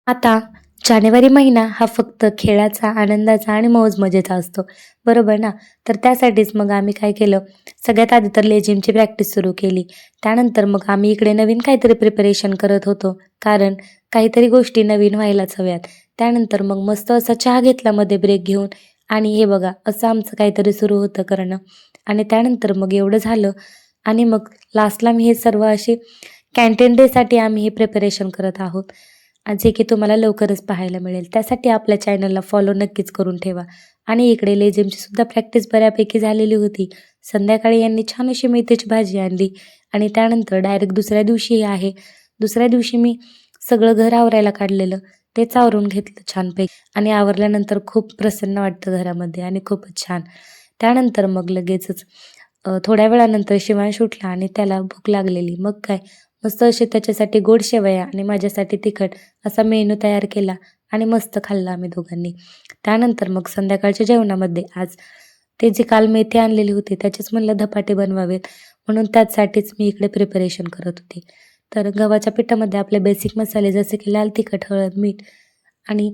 आता जानेवारी महिना हा फक्त खेळाचा, आनंदाचा आणि मौज-मजेचा असतो, बरोबर ना? तर त्यासाठीच मग आम्ही काय केलं, सगळ्यात आधी तर लेझिमची प्रॅक्टिस सुरू केली. त्यानंतर मग आम्ही इकडे नवीन काहीतरी प्रिपरेशन करत होतो, कारण काहीतरी गोष्टी नवीन व्हायलाच हव्यात. त्यानंतर मग मस्त असा चहा घेतला मध्ये ब्रेक घेऊन आणि हे बघा असं आमचं काहीतरी सुरू होतं करणं आणि त्यानंतर मग एवढं झालं आणि मग लास्टला मी हे सर्व असे कॅन्टीन डेसाठी आम्ही हे प्रिपरेशन करत आहोत. जे की तुम्हाला लवकरच पाहायला मिळेल. त्यासाठी आपल्या चॅनलला फॉलो नक्कीच करून ठेवा. आणि इकडे लेझिमची सुद्धा प्रॅक्टिस बऱ्यापैकी झालेली होती. संध्याकाळी यांनी छान अशी मेथीची भाजी आणली आणि त्यानंतर डायरेक्ट दुसऱ्या दिवशी आहे. दुसऱ्या दिवशी मी सगळं घर आवरायला काढलेलं, तेच आवरून घेतलं छानपैकी आणि आवरल्यानंतर खूप प्रसन्न वाटतं घरामध्ये आणि खूपच छान. त्यानंतर मग लगेचच थोड्या वेळानंतर शिवांश उठला आणि त्याला भूक लागलेली. मग काय मस्त असे त्याच्यासाठी गोड शेवया आणि माझ्यासाठी तिखट असा मेनू तयार केला आणि मस्त खाल्ला आम्ही दोघांनी. त्यानंतर मग संध्याकाळच्या जेवणामध्ये आज ते जे काल मेथी आणलेली होती त्याचेच म्हणलं धपाटे बनवावेत म्हणून त्याचसाठीच मी इकडे प्रिपरेशन करत होते. तर गव्हाच्या पिठामध्ये आपले बेसिक मसाले जसे की लाल तिखट, हळद, मीठ आणि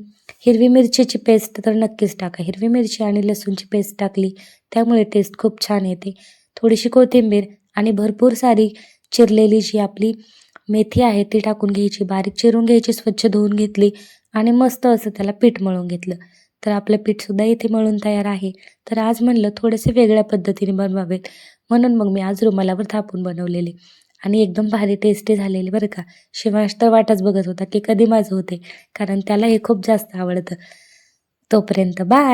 हिरवी मिरचीची पेस्ट तर नक्कीच टाका. हिरवी मिरची आणि लसूणची पेस्ट टाकली त्यामुळे टेस्ट खूप छान येते. थोडीशी कोथिंबीर आणि भरपूर सारी चिरलेली जी आपली मेथी आहे ती टाकून घ्यायची, बारीक चिरून घ्यायची, स्वच्छ धुवून घेतली आणि मस्त असं त्याला पीठ मळून घेतलं. तर आपलं पीठसुद्धा इथे मळून तयार आहे. तर आज म्हणलं थोडेसे वेगळ्या पद्धतीने बनवावेत म्हणून मग मी आज रुमालावर थापून बनवलेले आणि एकदम भारी टेस्टी झालेले बरं का. शिवांश तर वाटच बघत होता की कधी माझं होते, कारण त्याला हे खूप जास्त आवडतं. तोपर्यंत बाय.